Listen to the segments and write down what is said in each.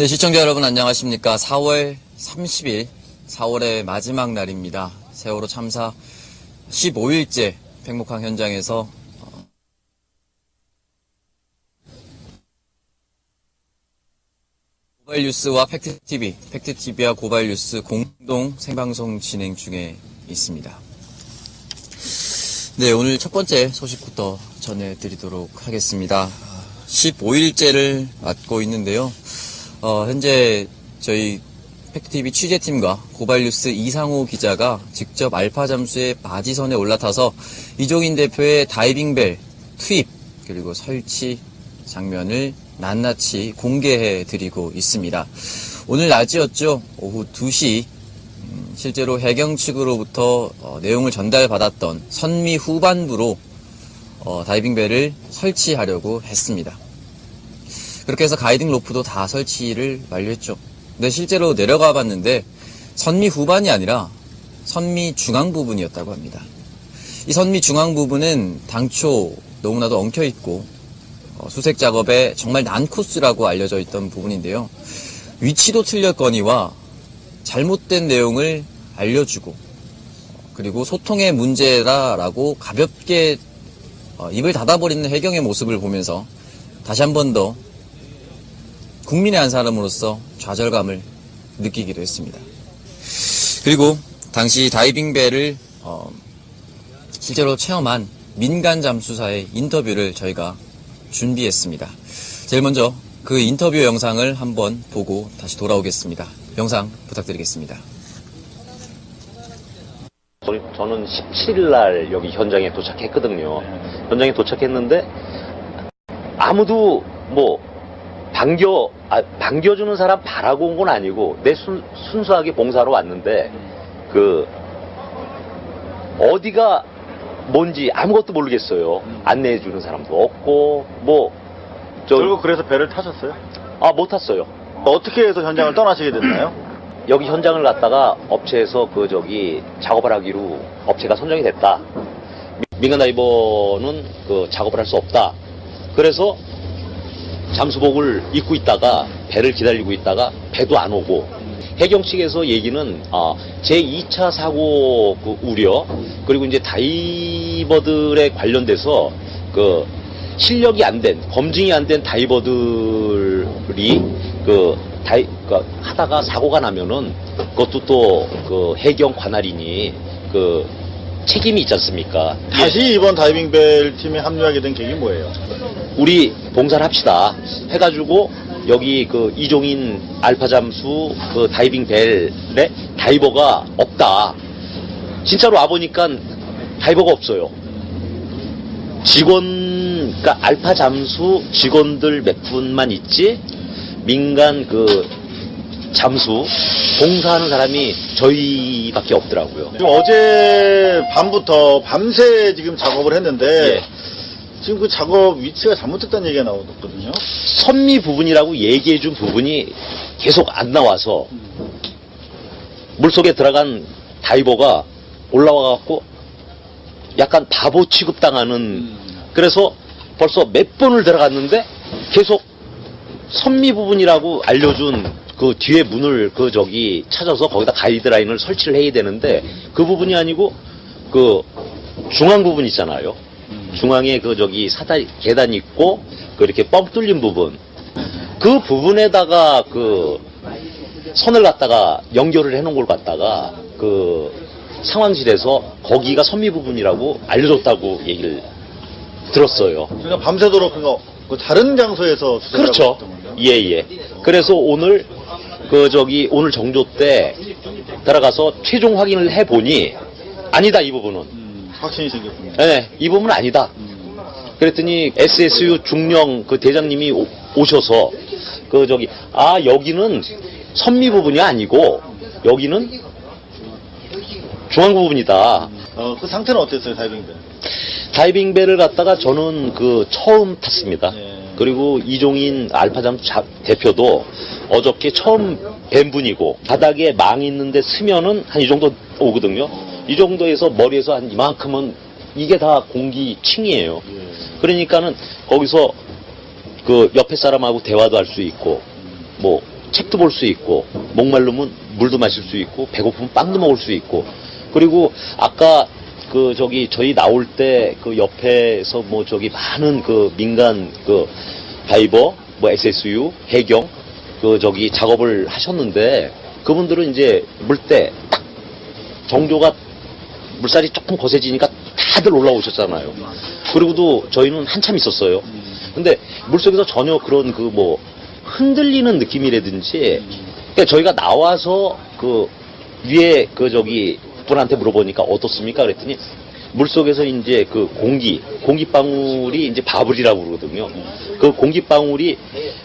네, 시청자 여러분 안녕하십니까. 4월 30일, 4월의 마지막 날입니다. 세월호 참사 15일째 팽목항 현장에서 고발뉴스와 팩트TV와 고발뉴스 공동 생방송 진행 중에 있습니다. 네, 오늘 첫 번째 소식부터 전해드리도록 하겠습니다. 15일째를 맞고 있는데요. 현재 저희 팩트TV 취재팀과 고발뉴스 이상호 기자가 직접 알파 잠수의 바지선에 올라타서 이종인 대표의 다이빙벨 투입 그리고 설치 장면을 낱낱이 공개해 드리고 있습니다. 오늘 낮이었죠. 오후 2시 실제로 해경 측으로부터 내용을 전달받았던 선미 후반부로 다이빙벨을 설치하려고 했습니다. 그렇게 해서 가이딩 로프도 다 설치를 완료했죠. 근데 실제로 내려가 봤는데 선미 후반이 아니라 선미 중앙 부분이었다고 합니다. 이 선미 중앙 부분은 당초 너무나도 엉켜있고 수색 작업에 정말 난 코스라고 알려져 있던 부분인데요. 위치도 틀렸거니와 잘못된 내용을 알려주고 그리고 소통의 문제라라고 가볍게 입을 닫아버리는 해경의 모습을 보면서 다시 한 번 더 국민의 한 사람으로서 좌절감을 느끼기도 했습니다. 그리고 당시 다이빙벨을 실제로 체험한 민간 잠수사의 인터뷰를 저희가 준비했습니다. 제일 먼저 그 인터뷰 영상을 한번 보고 다시 돌아오겠습니다. 영상 부탁드리겠습니다. 저는 17일 날 여기 현장에 도착했거든요. 현장에 도착했는데 아무도 반겨주는 사람 바라고 온 건 아니고 내 순수하게 봉사로 왔는데 어디가 뭔지 아무것도 모르겠어요. 안내해주는 사람도 없고 결국 그래서 배를 타셨어요? 못 탔어요. 어떻게 해서 현장을 떠나시게 됐나요? 여기 현장을 갔다가 업체에서 작업을 하기로 업체가 선정이 됐다. 민간 다이버는 작업을 할 수 없다. 그래서 잠수복을 입고 있다가 배를 기다리고 있다가 배도 안 오고 해경 측에서 얘기는 제2차 사고 우려 그리고 이제 다이버들에 관련돼서 실력이 안 된 검증이 안 된 다이버들이 하다가 사고가 나면은 그것도 또 해경 관할이니 책임이 있지 않습니까? 다시 이번 다이빙벨 팀에 합류하게 된 계기 뭐예요? 우리 봉사를 합시다 해가지고 여기 이종인 알파 잠수 다이빙벨에 다이버가 없다. 진짜로 와보니까 다이버가 없어요. 그러니까 알파 잠수 직원들 몇 분만 있지 민간 잠수 봉사하는 사람이 저희밖에 없더라고요. 지금 어제 밤부터 밤새 지금 작업을 했는데 예. 지금 그 작업 위치가 잘못됐다는 얘기가 나오거든요. 선미 부분이라고 얘기해준 부분이 계속 안 나와서 물속에 들어간 다이버가 올라와갖고 약간 바보 취급당하는 그래서 벌써 몇 번을 들어갔는데 계속 선미 부분이라고 알려준 뒤에 문을 찾아서 거기다 가이드라인을 설치를 해야 되는데 그 부분이 아니고 중앙 부분 있잖아요. 중앙에 사다리 계단 있고 이렇게 뻥 뚫린 부분 그 부분에다가 선을 갖다가 연결을 해놓은 걸 갖다가 상황실에서 거기가 선미 부분이라고 알려줬다고 얘기를 들었어요. 그러니까 밤새도록 다른 장소에서 수색을 그렇죠. 하고 있었던 건가요? 예. 그래서 오늘 오늘 정조 때 들어가서 최종 확인을 해보니 아니다 이 부분은. 확신이 생겼군요. 네, 이 부분은 아니다. 그랬더니 SSU 중령 대장님이 오셔서 여기는 선미 부분이 아니고 여기는 중앙 부분이다. 그 상태는 어땠어요, 다이빙벨? 다이빙벨을 갖다가 저는 처음 탔습니다. 네. 그리고 이종인 알파잠수 대표도 어저께 처음 뵌 분이고 바닥에 망 있는데 스면은 한 이 정도 오거든요. 이 정도에서 머리에서 한 이만큼은 이게 다 공기층이에요. 그러니까는 거기서 옆에 사람하고 대화도 할 수 있고 책도 볼 수 있고, 목마르면 물도 마실 수 있고, 배고프면 빵도 먹을 수 있고, 그리고 아까 저희 나올 때 그 옆에서 많은 그 민간 다이버, SSU, 해경, 작업을 하셨는데, 그분들은 이제 물때 딱 정조가 물살이 조금 거세지니까 다들 올라오셨잖아요. 그리고도 저희는 한참 있었어요. 근데 물속에서 전혀 그런 흔들리는 느낌이라든지, 그러니까 저희가 나와서 위에 분한테 물어보니까 어떻습니까? 그랬더니 물속에서 이제 공기방울이 이제 바블이라고 그러거든요. 그 공기방울이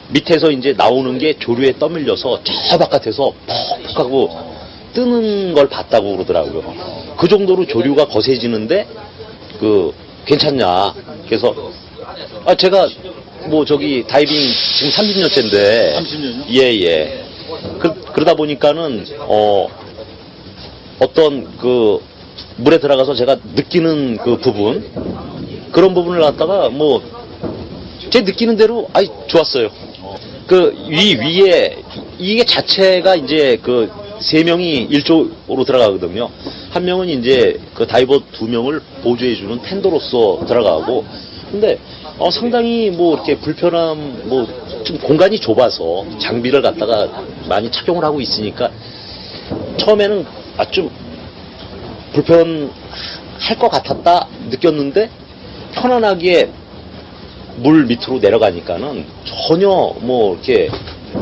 밑에서 이제 나오는 게 조류에 떠밀려서 저 바깥에서 퍽퍽 하고 뜨는 걸 봤다고 그러더라고요. 그 정도로 조류가 거세지는데, 괜찮냐. 그래서, 제가 다이빙 지금 30년째인데. 30년요? 예. 그러다 보니까는, 어떤 물에 들어가서 제가 느끼는 부분, 그런 부분을 갖다가 제 느끼는 대로, 좋았어요. 위에, 이게 자체가 이제 세 명이 1조로 들어가거든요. 한 명은 이제 다이버 2명을 보조해주는 텐더로서 들어가고, 근데, 상당히 이렇게 불편함, 좀 공간이 좁아서 장비를 갖다가 많이 착용을 하고 있으니까, 처음에는 좀 불편할 것 같았다 느꼈는데, 편안하게 물 밑으로 내려가니까는 전혀 이렇게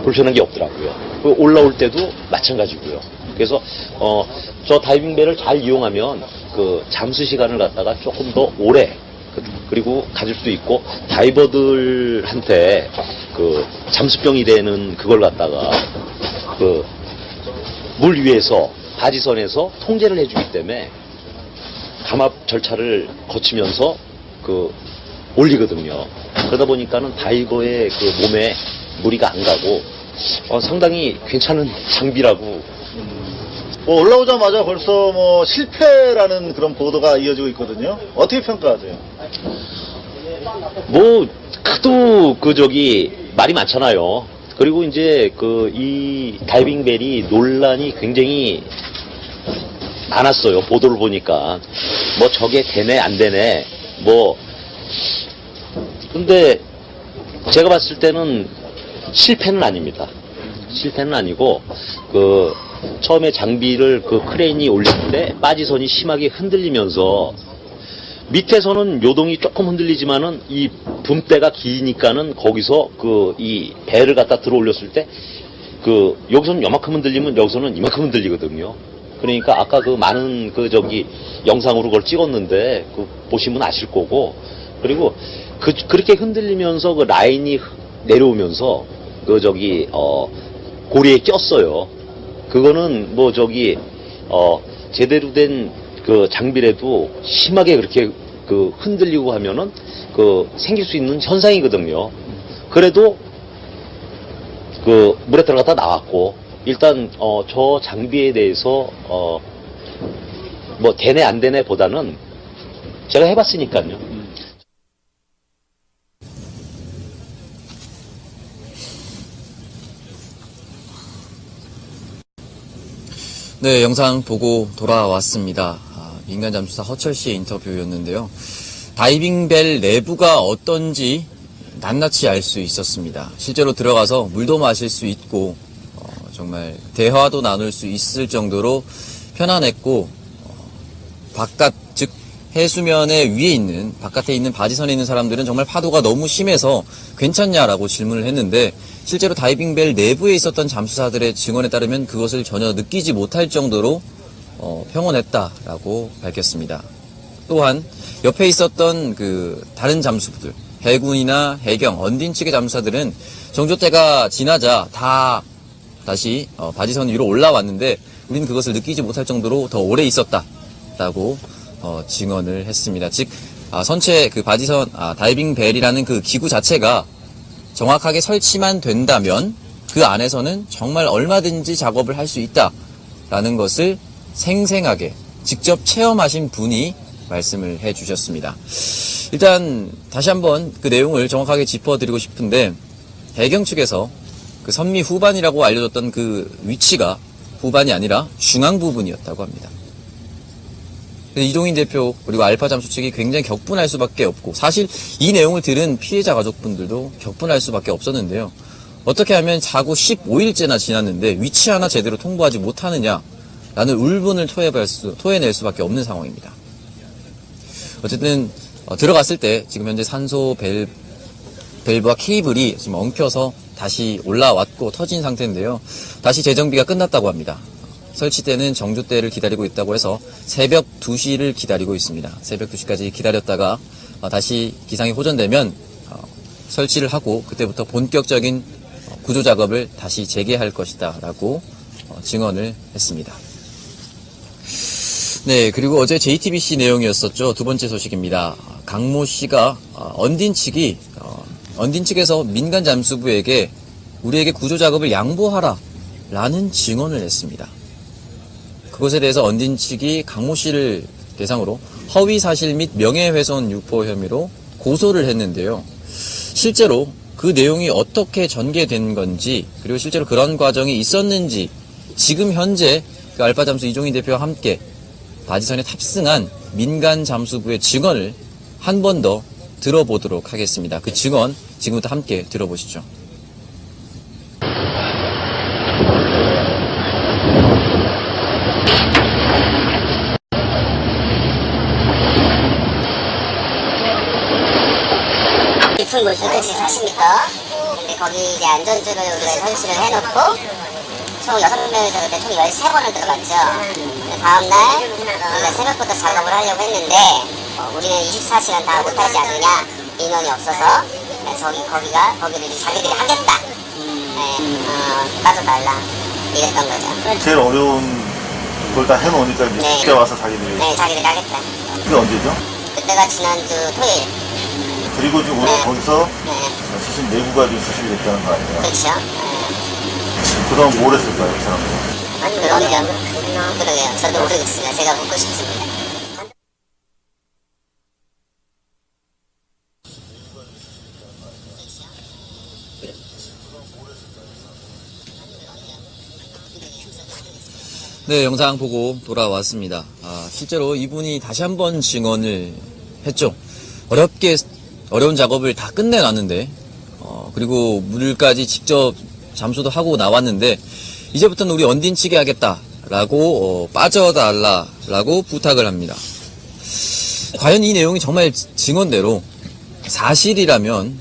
불편한 게 없더라고요. 올라올 때도 마찬가지고요. 그래서 저 다이빙벨을 잘 이용하면 잠수 시간을 갖다가 조금 더 오래 그리고 가질 수 있고, 다이버들한테 잠수병이 되는 그걸 갖다가 물 위에서 바지선에서 통제를 해주기 때문에 감압 절차를 거치면서 올리거든요. 그러다 보니까는 다이버의 몸에 무리가 안 가고 상당히 괜찮은 장비라고. 올라오자마자 벌써 실패라는 그런 보도가 이어지고 있거든요. 어떻게 평가하세요? 하도 말이 많잖아요. 그리고 이제 이 다이빙벨이 논란이 굉장히 많았어요. 보도를 보니까 저게 되네 안 되네 근데 제가 봤을 때는 실패는 아닙니다. 실패는 아니고 처음에 장비를 크레인이 올릴 때 바지선이 심하게 흔들리면서, 밑에서는 요동이 조금 흔들리지만은 이 붐대가 기니까는 거기서 이 배를 갖다 들어 올렸을 때 여기서는 요만큼 흔들리면 여기서는 이만큼 흔들리거든요. 그러니까 아까 많은 영상으로 그걸 찍었는데 보시면 아실 거고, 그리고 그렇게 흔들리면서 라인이 내려오면서 고리에 꼈어요. 그거는 제대로 된 장비라도 심하게 그렇게 흔들리고 하면은 생길 수 있는 현상이거든요. 그래도 물에 들어갔다 나왔고, 일단 저 장비에 대해서 되네 안 되네 보다는 제가 해봤으니까요. 네, 영상 보고 돌아왔습니다. 민간 잠수사 허철 씨의 인터뷰였는데요. 다이빙벨 내부가 어떤지 낱낱이 알 수 있었습니다. 실제로 들어가서 물도 마실 수 있고, 정말 대화도 나눌 수 있을 정도로 편안했고, 바깥, 즉 해수면에 위에 있는, 바깥에 있는 바지선에 있는 사람들은 정말 파도가 너무 심해서 괜찮냐라고 질문을 했는데, 실제로 다이빙벨 내부에 있었던 잠수사들의 증언에 따르면 그것을 전혀 느끼지 못할 정도로 평온했다라고 밝혔습니다. 또한 옆에 있었던 다른 잠수부들, 해군이나 해경, 언딘 측의 잠수사들은 정조 때가 지나자 다 다시 바지선 위로 올라왔는데, 우리는 그것을 느끼지 못할 정도로 더 오래 있었다라고 증언을 했습니다. 즉 선체 바지선 다이빙벨이라는 기구 자체가 정확하게 설치만 된다면 그 안에서는 정말 얼마든지 작업을 할 수 있다라는 것을 생생하게 직접 체험하신 분이 말씀을 해주셨습니다. 일단 다시 한번 그 내용을 정확하게 짚어드리고 싶은데, 해경 측에서 그 선미 후반이라고 알려졌던 그 위치가 후반이 아니라 중앙 부분이었다고 합니다. 이종인 대표 그리고 알파 잠수 측이 굉장히 격분할 수밖에 없고, 사실 이 내용을 들은 피해자 가족분들도 격분할 수밖에 없었는데요. 어떻게 하면 사고 15일째나 지났는데 위치 하나 제대로 통보하지 못하느냐라는 울분을 토해낼 수밖에 없는 상황입니다. 어쨌든 들어갔을 때 지금 현재 산소 밸브와 케이블이 지금 엉켜서 다시 올라왔고 터진 상태인데요. 다시 재정비가 끝났다고 합니다. 설치 때는 정조 때를 기다리고 있다고 해서 새벽 2시를 기다리고 있습니다. 새벽 2시까지 기다렸다가 다시 기상이 호전되면 설치를 하고 그때부터 본격적인 구조 작업을 다시 재개할 것이다 라고 증언을 했습니다. 네, 그리고 어제 JTBC 내용이었었죠. 두 번째 소식입니다. 강모 씨가 언딘 측에서 민간 잠수부에게 우리에게 구조 작업을 양보하라 라는 증언을 했습니다. 그것에 대해서 언딘 측이 강모 씨를 대상으로 허위 사실 및 명예훼손 유포 혐의로 고소를 했는데요. 실제로 그 내용이 어떻게 전개된 건지, 그리고 실제로 그런 과정이 있었는지 지금 현재 그 알파 잠수 이종인 대표와 함께 바지선에 탑승한 민간 잠수부의 증언을 한 번 더 들어보도록 하겠습니다. 그 증언 지금부터 함께 들어보시죠. 깊은 곳이 끝이 40m. 근데 거기 이제 안전줄을 우리가 설치를 해놓고 총 6명이서 그때 총 13번을 들어갔죠. 다음날 우리가 새벽부터 작업을 하려고 했는데 우리는 24시간 다 못하지 않느냐, 인원이 없어서. 거기를 이제 자기들이 하겠다. 빠져달라. 이랬던 거죠. 제일 어려운 걸 다 해놓으니까 이제 네. 그때 와서 자기들이. 네, 자기들이 하겠다. 그게 언제죠? 그때가 지난주 토요일. 그리고 지금 오늘 네. 거기서 네, 수신 내부가 좀 수습이 됐다는 거 아니에요? 그렇죠. 그럼 뭘 했을까요, 그 사람들? 그러게요. 저도 모르겠습니다. 제가 묻고 싶습니다. 네, 영상 보고 돌아왔습니다. 실제로 이분이 다시 한번 증언을 했죠. 어려운 작업을 다 끝내놨는데, 그리고 물까지 직접 잠수도 하고 나왔는데, 이제부터는 우리 언딘 측에 하겠다라고, 빠져달라라고 부탁을 합니다. 과연 이 내용이 정말 증언대로 사실이라면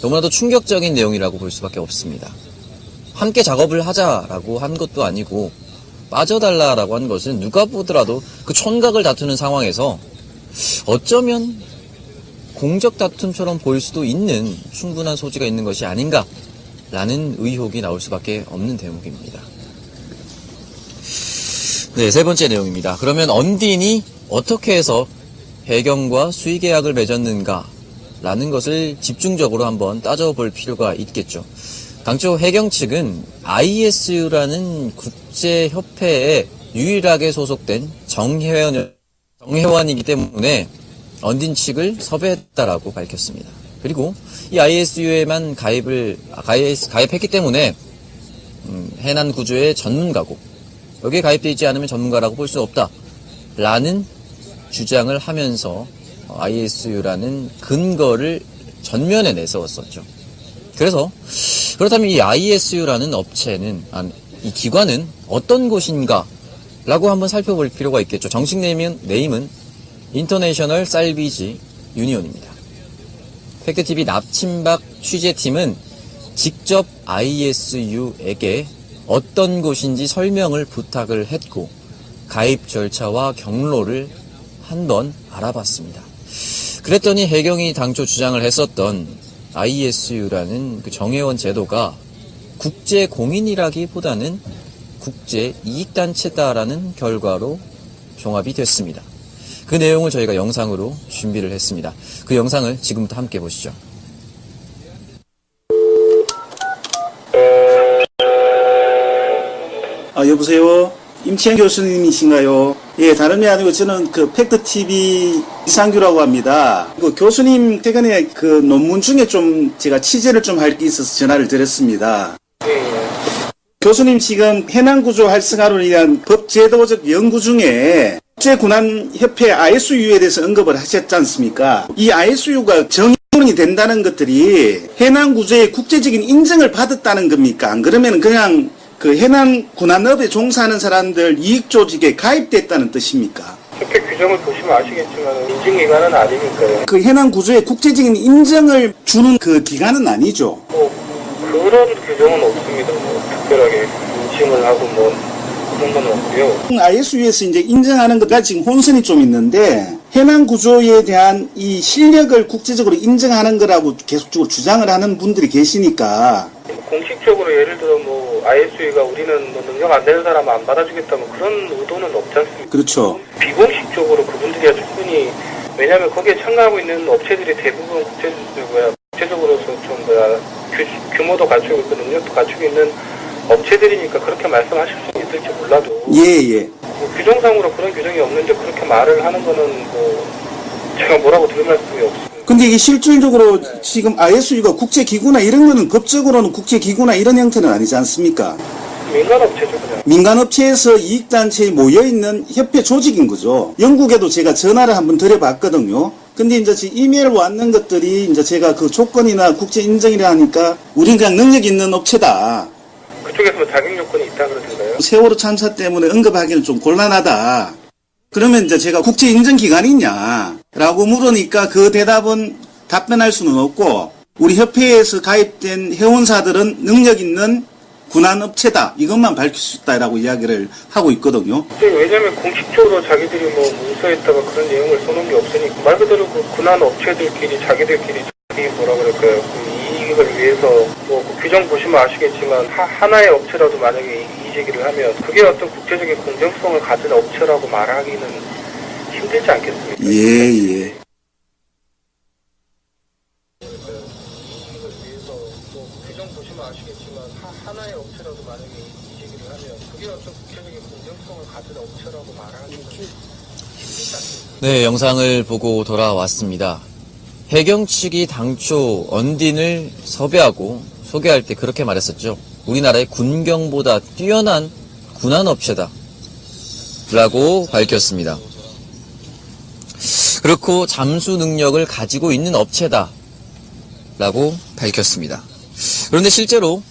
너무나도 충격적인 내용이라고 볼 수밖에 없습니다. 함께 작업을 하자라고 한 것도 아니고, 빠져달라라고 한 것은 누가 보더라도 그 촌각을 다투는 상황에서 어쩌면 공적 다툼처럼 보일 수도 있는 충분한 소지가 있는 것이 아닌가라는 의혹이 나올 수밖에 없는 대목입니다. 네, 세 번째 내용입니다. 그러면 언딘이 어떻게 해서 해경과 수의 계약을 맺었는가라는 것을 집중적으로 한번 따져볼 필요가 있겠죠. 당초 해경 측은 ISU라는 국제협회에 유일하게 소속된 정회원이기 때문에 언딘 측을 섭외했다라고 밝혔습니다. 그리고 이 ISU에만 가입했기 때문에 해난 구조의 전문가고 여기에 가입되어 있지 않으면 전문가라고 볼 수 없다라는 주장을 하면서 ISU라는 근거를 전면에 내세웠었죠. 그래서 그렇다면 이 ISU라는 이 기관은 어떤 곳인가 라고 한번 살펴볼 필요가 있겠죠. 정식 네임은 인터내셔널 살비지 유니온입니다. 팩트TV 납침박 취재팀은 직접 ISU에게 어떤 곳인지 설명을 부탁을 했고 가입 절차와 경로를 한번 알아봤습니다. 그랬더니 해경이 당초 주장을 했었던 ISU라는 그 정회원 제도가 국제 공인이라기보다는 국제 이익단체다라는 결과로 종합이 됐습니다. 그 내용을 저희가 영상으로 준비를 했습니다. 그 영상을 지금부터 함께 보시죠. 여보세요? 임치현 교수님이신가요? 예, 다름이 아니고 저는 그 팩트TV 이상규라고 합니다. 그 교수님 최근에 그 논문 중에 좀 제가 취재를 좀 할 게 있어서 전화를 드렸습니다. 교수님 지금 해난구조 활성화를 위한 법제도적 연구 중에 국제군안협회 ISU에 대해서 언급을 하셨지 않습니까? 이 ISU가 정인이 된다는 것들이 해난구조의 국제적인 인정을 받았다는 겁니까? 안 그러면 그냥 그 해난군안업에 종사하는 사람들 이익조직에 가입됐다는 뜻입니까? 협회 규정을 보시면 아시겠지만 인증기관은 아니니까요. 그 해난구조의 국제적인 인정을 주는 그 기관은 아니죠. 그런 규정은 없습니다. 특별하게 인증을 하고 그런 건 없고요. ISU에서 이제 인정하는 것과 지금 혼선이 좀 있는데 해난구조에 대한 이 실력을 국제적으로 인정하는 거라고 계속적으로 주장을 하는 분들이 계시니까 공식적으로 예를 들어 ISU가 우리는 능력 안 되는 사람 안 받아주겠다 그런 의도는 없지 않습니까? 그렇죠. 비공식적으로 그분들이야 충분히 왜냐하면 거기에 참가하고 있는 업체들이 대부분 국제적으로서 좀 규모도 갖추고 있고 능력도 갖추고 있는 업체들이니까 그렇게 말씀하실 수 있을지 몰라도 예. 규정상으로 그런 규정이 없는데 그렇게 말을 하는 거는 제가 뭐라고 들을 말씀이 없습니다. 근데 이게 실질적으로 지금 ISU가 국제기구나 이런 거는 법적으로는 국제기구나 이런 형태는 아니지 않습니까? 민간업체죠 그냥. 민간업체에서 이익단체에 모여있는 협회 조직인 거죠. 영국에도 제가 전화를 한번 드려봤거든요. 근데 이제 이메일 왔는 것들이 이제 제가 그 조건이나 국제 인정이라 하니까 우린 그냥 능력 있는 업체다. 그쪽에서 자격 요건이 있다 그러던가요? 세월호 참사 때문에 언급하기는 좀 곤란하다. 그러면 이제 제가 국제 인정 기관이 있냐라고 물으니까 그 대답은 답변할 수는 없고 우리 협회에서 가입된 회원사들은 능력 있는 군안업체다. 이것만 밝힐 수 있다라고 이야기를 하고 있거든요. 왜냐면 공식적으로 자기들이 문서에다가 그런 내용을 써놓은 게 없으니까 말 그대로 그 군안업체들끼리 자기들끼리 뭐라 그럴까요? 그 이익을 위해서 그 규정 보시면 아시겠지만 하나의 업체라도 만약에 이직을 하면 그게 어떤 국제적인 공정성을 가진 업체라고 말하기는 힘들지 않겠습니까? 예. 규정 보시면 아시겠지만 하나의 업체라도 만약에 이직을 하면 그게 어떤 국제적인 공정성을 가진 업체라고 말하기는 힘들지 않겠습니까? 네, 영상을 보고 돌아왔습니다. 해경 측이 당초 언딘을 섭외하고 소개할 때 그렇게 말했었죠. 우리나라의 군경보다 뛰어난 군안업체다 라고 밝혔습니다. 그렇고 잠수 능력을 가지고 있는 업체다 라고 밝혔습니다. 그런데 실제로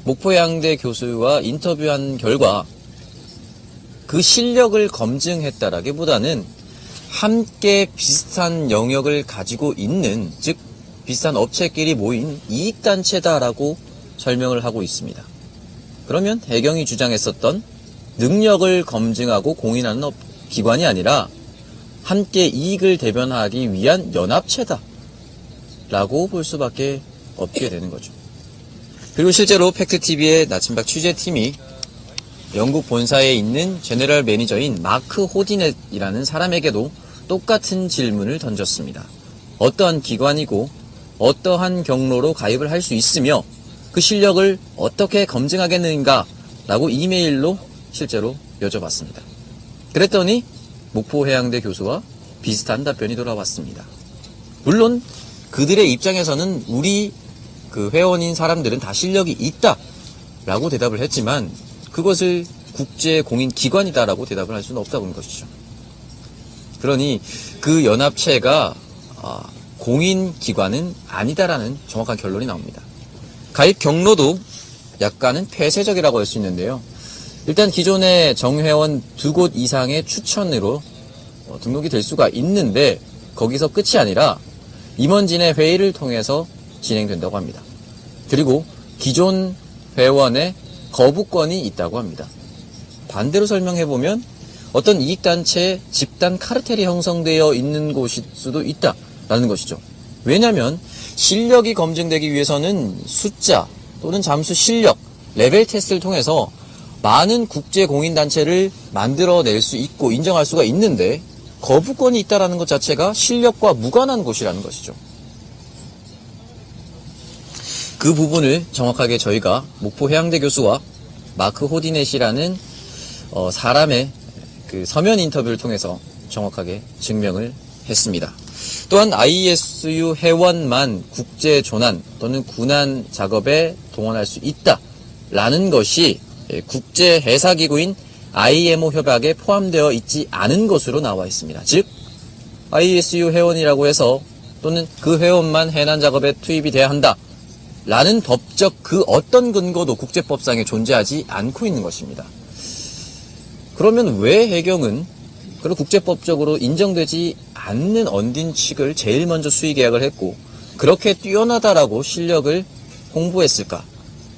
목포해양대 교수와 인터뷰한 결과 그 실력을 검증했다라기보다는 함께 비슷한 영역을 가지고 있는, 즉 비슷한 업체끼리 모인 이익단체다라고 설명을 하고 있습니다. 그러면 해경이 주장했었던 능력을 검증하고 공인하는 기관이 아니라 함께 이익을 대변하기 위한 연합체다 라고 볼 수밖에 없게 되는 거죠. 그리고 실제로 팩트TV의 나침박 취재팀이 영국 본사에 있는 제너럴 매니저인 마크 호디넷이라는 사람에게도 똑같은 질문을 던졌습니다. 어떠한 기관이고 어떠한 경로로 가입을 할 수 있으며 그 실력을 어떻게 검증하겠는가 라고 이메일로 실제로 여쭤봤습니다. 그랬더니 목포해양대 교수와 비슷한 답변이 돌아왔습니다. 물론 그들의 입장에서는 우리 그 회원인 사람들은 다 실력이 있다 라고 대답을 했지만 그것을 국제공인기관이다라고 대답을 할 수는 없다는 것이죠. 그러니 그 연합체가 공인기관은 아니다라는 정확한 결론이 나옵니다. 가입 경로도 약간은 폐쇄적이라고 할 수 있는데요. 일단 기존의 정회원 2곳 이상의 추천으로 등록이 될 수가 있는데 거기서 끝이 아니라 임원진의 회의를 통해서 진행된다고 합니다. 그리고 기존 회원의 거부권이 있다고 합니다. 반대로 설명해보면 어떤 이익단체의 집단 카르텔이 형성되어 있는 곳일 수도 있다라는 것이죠. 왜냐하면 실력이 검증되기 위해서는 숫자 또는 잠수 실력, 레벨 테스트를 통해서 많은 국제공인단체를 만들어낼 수 있고 인정할 수가 있는데 거부권이 있다는 것 자체가 실력과 무관한 곳이라는 것이죠. 그 부분을 정확하게 저희가 목포해양대 교수와 마크 호디넷이라는 사람의 그 서면 인터뷰를 통해서 정확하게 증명을 했습니다. 또한 ISU 회원만 국제 조난 또는 군안 작업에 동원할 수 있다라는 것이 국제 해사기구인 IMO 협약에 포함되어 있지 않은 것으로 나와 있습니다. 즉 ISU 회원이라고 해서 또는 그 회원만 해난 작업에 투입이 돼야 한다 라는 법적 그 어떤 근거도 국제법상에 존재하지 않고 있는 것입니다. 그러면 왜 해경은 그런 국제법적으로 인정되지 않는 언딘 측을 제일 먼저 수의 계약을 했고 그렇게 뛰어나다라고 실력을 홍보했을까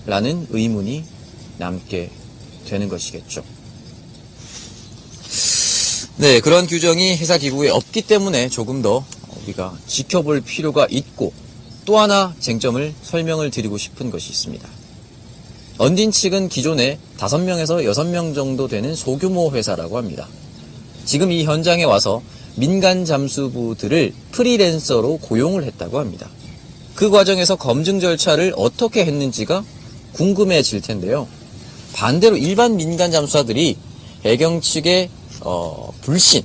라는 의문이 남게 되는 것이겠죠. 네, 그런 규정이 해사기구에 없기 때문에 조금 더 우리가 지켜볼 필요가 있고 또 하나 쟁점을 설명을 드리고 싶은 것이 있습니다. 언딘 측은 기존에 5명에서 6명 정도 되는 소규모 회사라고 합니다. 지금 이 현장에 와서 민간 잠수부들을 프리랜서로 고용을 했다고 합니다. 그 과정에서 검증 절차를 어떻게 했는지가 궁금해질 텐데요. 반대로 일반 민간 잠수사들이 해경 측의 불신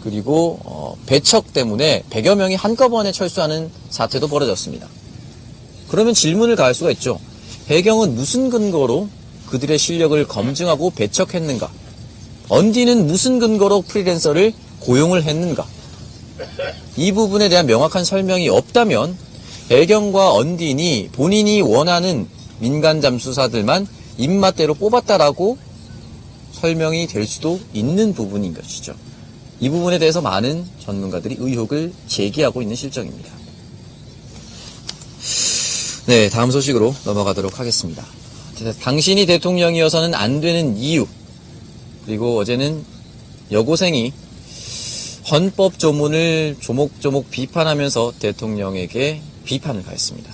그리고 배척 때문에 100여 명이 한꺼번에 철수하는 사태도 벌어졌습니다. 그러면 질문을 가할 수가 있죠. 해경은 무슨 근거로 그들의 실력을 검증하고 배척했는가? 언딘은 무슨 근거로 프리랜서를 고용을 했는가? 이 부분에 대한 명확한 설명이 없다면 해경과 언딘이 본인이 원하는 민간 잠수사들만 입맛대로 뽑았다라고 설명이 될 수도 있는 부분인 것이죠. 이 부분에 대해서 많은 전문가들이 의혹을 제기하고 있는 실정입니다. 네, 다음 소식으로 넘어가도록 하겠습니다. 당신이 대통령이어서는 안 되는 이유, 그리고 어제는 여고생이 헌법 조문을 조목조목 비판하면서 대통령에게 비판을 가했습니다.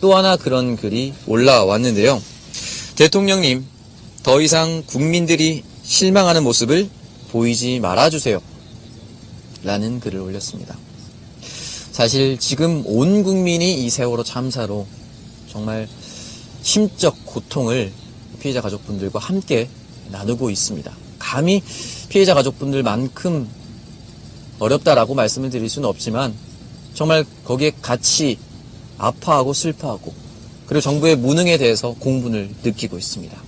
또 하나 그런 글이 올라왔는데요. 대통령님, 더 이상 국민들이 실망하는 모습을 보이지 말아주세요. 라는 글을 올렸습니다. 사실 지금 온 국민이 이 세월호 참사로 정말 심적 고통을 피해자 가족분들과 함께 나누고 있습니다. 감히 피해자 가족분들만큼 어렵다라고 말씀을 드릴 수는 없지만 정말 거기에 같이 아파하고 슬퍼하고 그리고 정부의 무능에 대해서 공분을 느끼고 있습니다.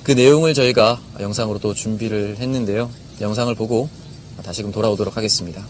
그 내용을 저희가 영상으로 또 준비를 했는데요. 영상을 보고 다시금 돌아오도록 하겠습니다.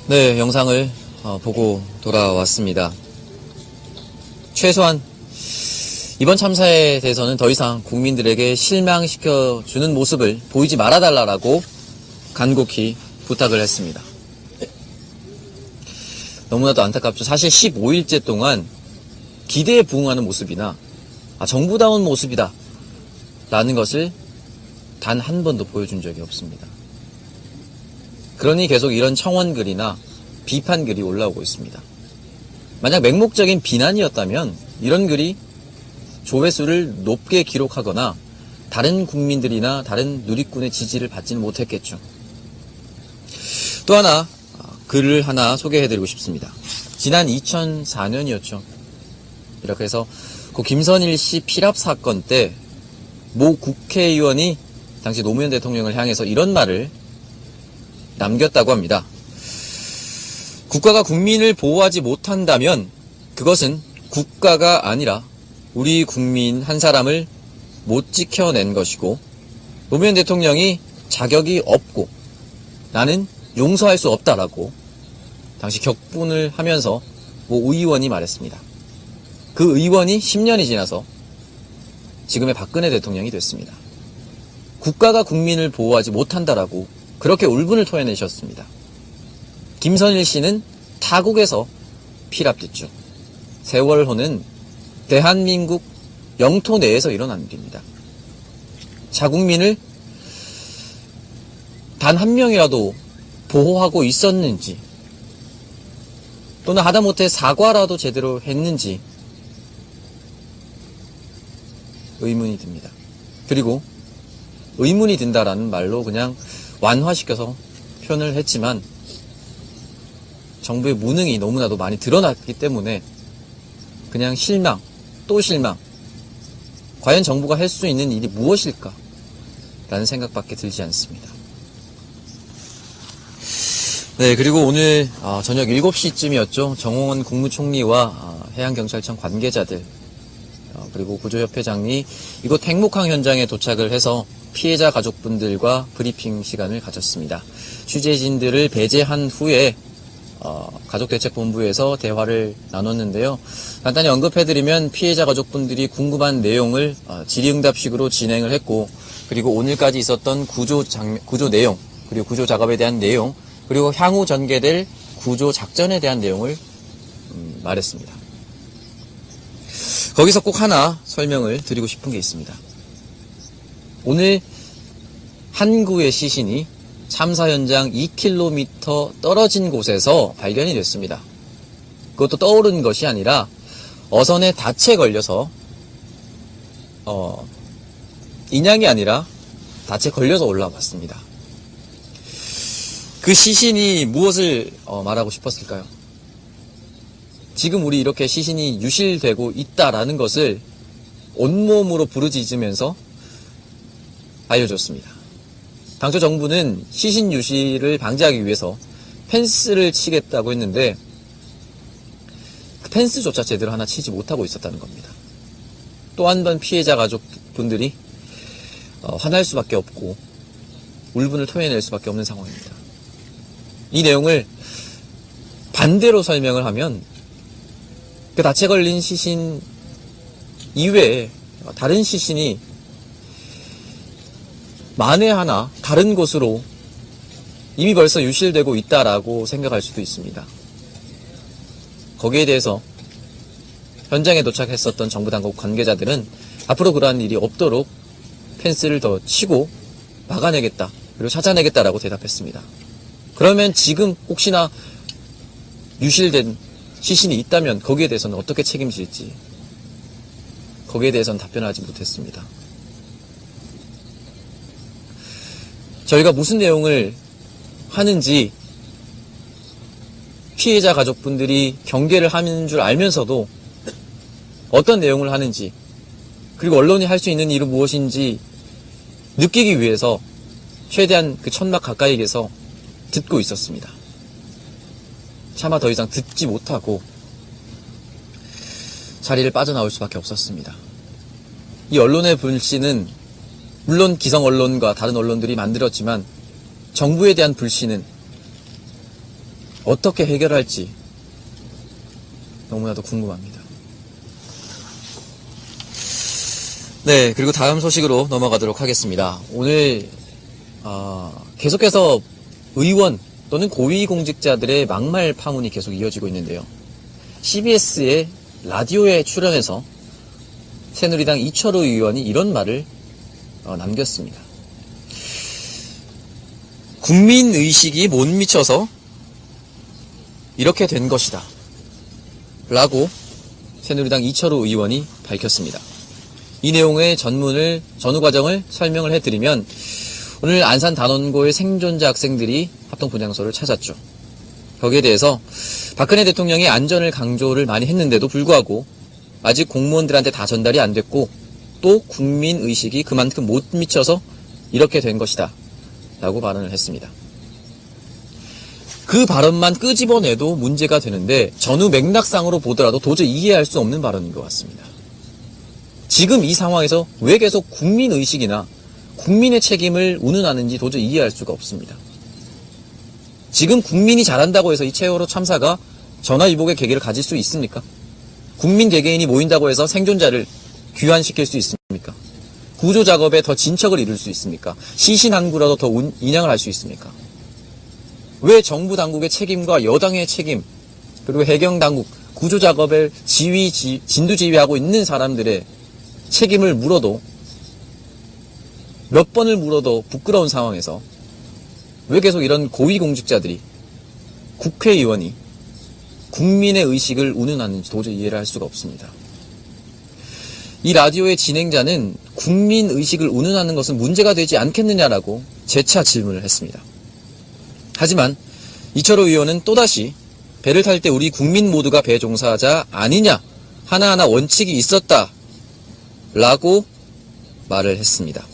네, 영상을 보고 돌아왔습니다. 최소한 이번 참사에 대해서는 더 이상 국민들에게 실망시켜주는 모습을 보이지 말아달라고 간곡히 부탁을 했습니다. 너무나도 안타깝죠. 사실 15일째 동안 기대에 부응하는 모습이나 정부다운 모습이다 라는 것을 단 한 번도 보여준 적이 없습니다. 그러니 계속 이런 청원글이나 비판글이 올라오고 있습니다. 만약 맹목적인 비난이었다면 이런 글이 조회수를 높게 기록하거나 다른 국민들이나 다른 누리꾼의 지지를 받지는 못했겠죠. 또 하나 글을 하나 소개해드리고 싶습니다. 지난 2004년이었죠. 이렇게 해서 그 김선일 씨 피랍 사건 때 모 국회의원이 당시 노무현 대통령을 향해서 이런 말을 남겼다고 합니다. 국가가 국민을 보호하지 못한다면 그것은 국가가 아니라 우리 국민 한 사람을 못 지켜낸 것이고 노무현 대통령이 자격이 없고 나는 용서할 수 없다라고 당시 격분을 하면서 모 의원이 말했습니다. 그 의원이 10년이 지나서 지금의 박근혜 대통령이 됐습니다. 국가가 국민을 보호하지 못한다라고 그렇게 울분을 토해내셨습니다. 김선일 씨는 타국에서 피랍됐죠. 세월호는 대한민국 영토 내에서 일어난 일입니다. 자국민을 단 한 명이라도 보호하고 있었는지 또는 하다못해 사과라도 제대로 했는지 의문이 듭니다. 그리고 의문이 든다라는 말로 그냥 완화시켜서 표현을 했지만 정부의 무능이 너무나도 많이 드러났기 때문에 그냥 실망, 또 실망. 과연 정부가 할 수 있는 일이 무엇일까? 라는 생각밖에 들지 않습니다. 네, 그리고 오늘 저녁 7시쯤이었죠. 정홍원 국무총리와 해양경찰청 관계자들 그리고 구조협회장이 이곳 핵목항 현장에 도착을 해서 피해자 가족분들과 브리핑 시간을 가졌습니다. 취재진들을 배제한 후에 가족대책본부에서 대화를 나눴는데요. 간단히 언급해드리면 피해자 가족분들이 궁금한 내용을 질의응답식으로 진행을 했고, 그리고 오늘까지 있었던 구조 내용, 그리고 구조 작업에 대한 내용, 그리고 향후 전개될 구조 작전에 대한 내용을 말했습니다. 거기서 꼭 하나 설명을 드리고 싶은 게 있습니다. 오늘 한 구의 시신이 참사 현장 2km 떨어진 곳에서 발견이 됐습니다. 그것도 떠오른 것이 아니라 어선에 닻에 걸려서 인양이 아니라 닻에 걸려서 올라왔습니다. 그 시신이 무엇을 말하고 싶었을까요? 지금 우리 이렇게 시신이 유실되고 있다라는 것을 온몸으로 부르짖으면서 알려줬습니다. 당초 정부는 시신 유실을 방지하기 위해서 펜스를 치겠다고 했는데 그 펜스조차 제대로 하나 치지 못하고 있었다는 겁니다. 또 한 번 피해자 가족분들이 화날 수밖에 없고 울분을 토해낼 수밖에 없는 상황입니다. 이 내용을 반대로 설명을 하면 그 닻에 걸린 시신 이외에 다른 시신이 만에 하나 다른 곳으로 이미 벌써 유실되고 있다라고 생각할 수도 있습니다. 거기에 대해서 현장에 도착했었던 정부 당국 관계자들은 앞으로 그러한 일이 없도록 펜스를 더 치고 막아내겠다, 그리고 찾아내겠다라고 대답했습니다. 그러면 지금 혹시나 유실된 시신이 있다면 거기에 대해서는 어떻게 책임질지, 거기에 대해서는 답변하지 못했습니다. 저희가 무슨 내용을 하는지 피해자 가족분들이 경계를 하는 줄 알면서도 어떤 내용을 하는지, 그리고 언론이 할 수 있는 일은 무엇인지 느끼기 위해서 최대한 그 천막 가까이 계서 듣고 있었습니다. 차마 더 이상 듣지 못하고 자리를 빠져나올 수밖에 없었습니다. 이 언론의 불씨는 물론 기성 언론과 다른 언론들이 만들었지만 정부에 대한 불씨는 어떻게 해결할지 너무나도 궁금합니다. 네, 그리고 다음 소식으로 넘어가도록 하겠습니다. 오늘 계속해서 의원 또는 고위공직자들의 막말 파문이 계속 이어지고 있는데요. CBS의 라디오에 출연해서 새누리당 이철우 의원이 이런 말을 남겼습니다. 국민의식이 못 미쳐서 이렇게 된 것이다 라고 새누리당 이철우 의원이 밝혔습니다. 이 내용의 전후 과정을 설명을 해드리면, 오늘 안산 단원고의 생존자 학생들이 합동분향소를 찾았죠. 거기에 대해서 박근혜 대통령이 안전을 강조를 많이 했는데도 불구하고 아직 공무원들한테 다 전달이 안 됐고, 또 국민의식이 그만큼 못 미쳐서 이렇게 된 것이다 라고 발언을 했습니다. 그 발언만 끄집어내도 문제가 되는데 전후 맥락상으로 보더라도 도저히 이해할 수 없는 발언인 것 같습니다. 지금 이 상황에서 왜 계속 국민의식이나 국민의 책임을 운운하는지 도저히 이해할 수가 없습니다. 지금 국민이 잘한다고 해서 이 세월호 참사가 전화위복의 계기를 가질 수 있습니까? 국민 개개인이 모인다고 해서 생존자를 귀환시킬 수 있습니까? 구조작업에 더 진척을 이룰 수 있습니까? 시신항구라도 더 인양을 할 수 있습니까? 왜 정부 당국의 책임과 여당의 책임, 그리고 해경당국, 구조작업을 진두지휘하고 있는 사람들의 책임을 물어도, 몇 번을 물어도 부끄러운 상황에서 왜 계속 이런 고위공직자들이, 국회의원이 국민의 의식을 운운하는지 도저히 이해를 할 수가 없습니다. 이 라디오의 진행자는 국민 의식을 운운하는 것은 문제가 되지 않겠느냐라고 재차 질문을 했습니다. 하지만 이철호 의원은 또다시 배를 탈 때 우리 국민 모두가 배 종사자 아니냐, 하나하나 원칙이 있었다 라고 말을 했습니다.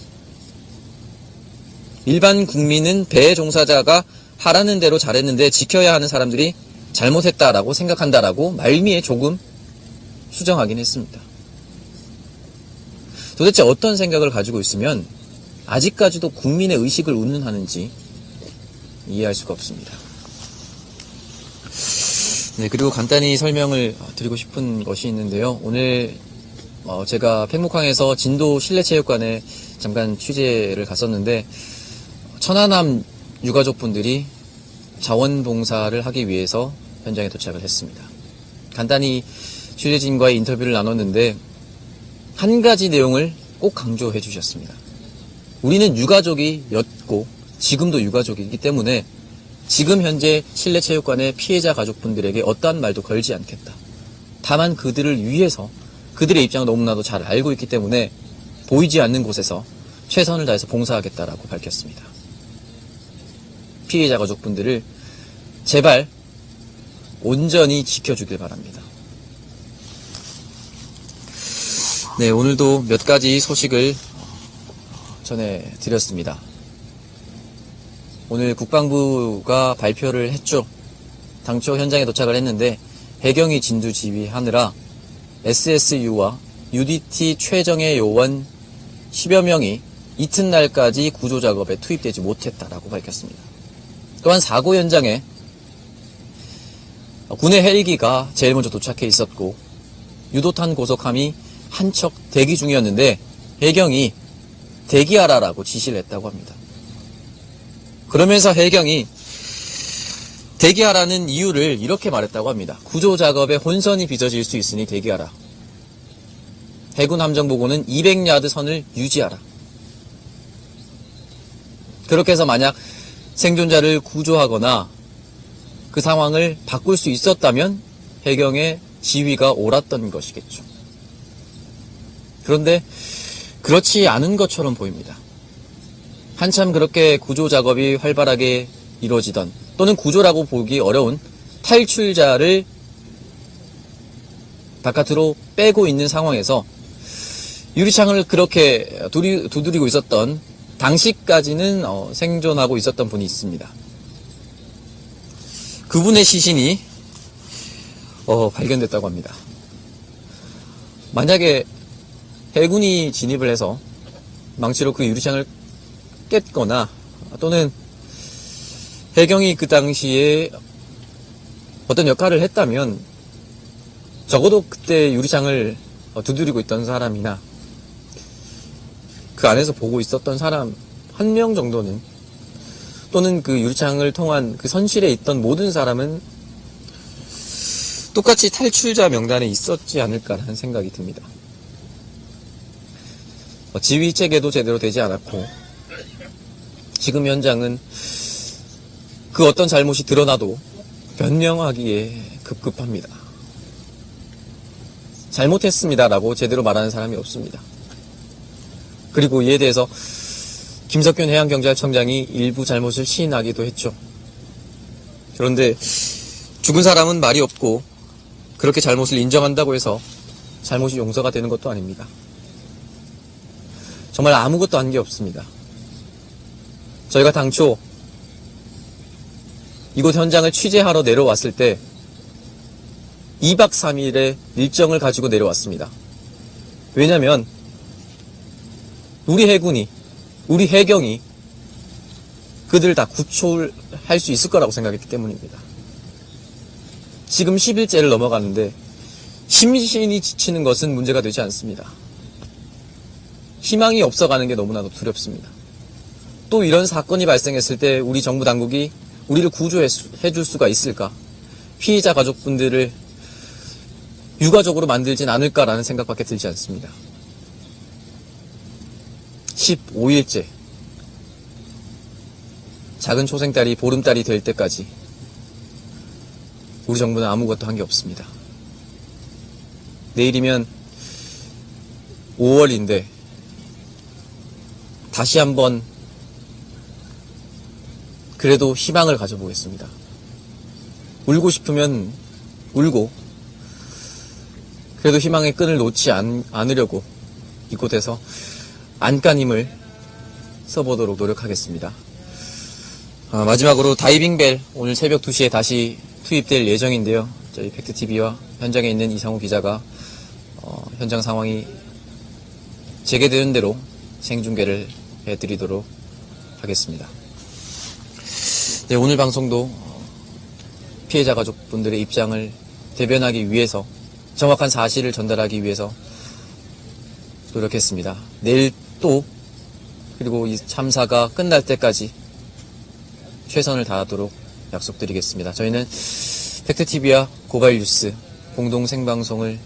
일반 국민은 배 종사자가 하라는 대로 잘했는데 지켜야 하는 사람들이 잘못했다라고 생각한다라고 말미에 조금 수정하긴 했습니다. 도대체 어떤 생각을 가지고 있으면 아직까지도 국민의 의식을 운운하는지 이해할 수가 없습니다. 네, 그리고 간단히 설명을 드리고 싶은 것이 있는데요. 오늘 제가 팽목항에서 진도 실내체육관에 잠깐 취재를 갔었는데 천안함 유가족분들이 자원봉사를 하기 위해서 현장에 도착을 했습니다. 간단히 취재진과의 인터뷰를 나눴는데 한 가지 내용을 꼭 강조해 주셨습니다. 우리는 유가족이었고 지금도 유가족이기 때문에 지금 현재 실내체육관의 피해자 가족분들에게 어떠한 말도 걸지 않겠다. 다만 그들을 위해서 그들의 입장을 너무나도 잘 알고 있기 때문에 보이지 않는 곳에서 최선을 다해서 봉사하겠다라고 밝혔습니다. 피해자 가족분들을 제발 온전히 지켜주길 바랍니다. 네, 오늘도 몇 가지 소식을 전해드렸습니다. 오늘 국방부가 발표를 했죠. 당초 현장에 도착을 했는데 해경이 진두지휘하느라 SSU와 UDT 최정예 요원 10여 명이 이튿날까지 구조작업에 투입되지 못했다라고 밝혔습니다. 또한 사고 현장에 군의 헬기가 제일 먼저 도착해 있었고 유도탄 고속함이 한 척 대기 중이었는데 해경이 대기하라라고 지시를 했다고 합니다. 그러면서 해경이 대기하라는 이유를 이렇게 말했다고 합니다. 구조작업에 혼선이 빚어질 수 있으니 대기하라. 해군 함정보고는 200야드 선을 유지하라. 그렇게 해서 만약 생존자를 구조하거나 그 상황을 바꿀 수 있었다면 해경의 지휘가 옳았던 것이겠죠. 그런데 그렇지 않은 것처럼 보입니다. 한참 그렇게 구조작업이 활발하게 이루어지던 또는 구조라고 보기 어려운 탈출자를 바깥으로 빼고 있는 상황에서 유리창을 그렇게 두드리고 있었던 당시까지는 생존하고 있었던 분이 있습니다. 그분의 시신이 발견됐다고 합니다. 만약에 해군이 진입을 해서 망치로 그 유리창을 깼거나 또는 해경이 그 당시에 어떤 역할을 했다면 적어도 그때 유리창을 두드리고 있던 사람이나 그 안에서 보고 있었던 사람 한 명 정도는 또는 그 유리창을 통한 그 선실에 있던 모든 사람은 똑같이 탈출자 명단에 있었지 않을까라는 생각이 듭니다. 지휘 체계도 제대로 되지 않았고 지금 현장은 그 어떤 잘못이 드러나도 변명하기에 급급합니다. 잘못했습니다라고 제대로 말하는 사람이 없습니다. 그리고 이에 대해서 김석균 해양경찰청장이 일부 잘못을 시인하기도 했죠. 그런데 죽은 사람은 말이 없고 그렇게 잘못을 인정한다고 해서 잘못이 용서가 되는 것도 아닙니다. 정말 아무것도 한 게 없습니다. 저희가 당초 이곳 현장을 취재하러 내려왔을 때 2박 3일의 일정을 가지고 내려왔습니다. 왜냐면 우리 해군이, 우리 해경이 그들 다 구출할 수 있을 거라고 생각했기 때문입니다. 지금 10일째를 넘어가는데 심신이 지치는 것은 문제가 되지 않습니다. 희망이 없어가는 게 너무나도 두렵습니다. 또 이런 사건이 발생했을 때 우리 정부 당국이 우리를 구조해 줄 수가 있을까? 피해자 가족분들을 유가족으로 만들진 않을까라는 생각밖에 들지 않습니다. 15일째 작은 초생딸이 보름달이 될 때까지 우리 정부는 아무것도 한 게 없습니다. 내일이면 5월인데 다시 한번 그래도 희망을 가져보겠습니다. 울고 싶으면 울고 그래도 희망의 끈을 놓지 않으려고 이곳에서 안간힘을 써보도록 노력하겠습니다. 마지막으로 다이빙벨 오늘 새벽 2시에 다시 투입될 예정인데요. 저희 팩트TV와 현장에 있는 이상우 기자가 현장 상황이 재개되는 대로 생중계를 해드리도록 하겠습니다. 네, 오늘 방송도 피해자 가족분들의 입장을 대변하기 위해서 정확한 사실을 전달하기 위해서 노력했습니다. 내일 또 그리고 이 참사가 끝날 때까지 최선을 다하도록 약속드리겠습니다. 저희는 팩트TV와 고발뉴스 공동 생방송을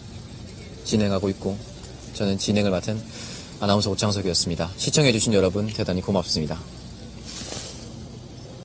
진행하고 있고 저는 진행을 맡은 아나운서 오창석이었습니다. 시청해주신 여러분 대단히 고맙습니다.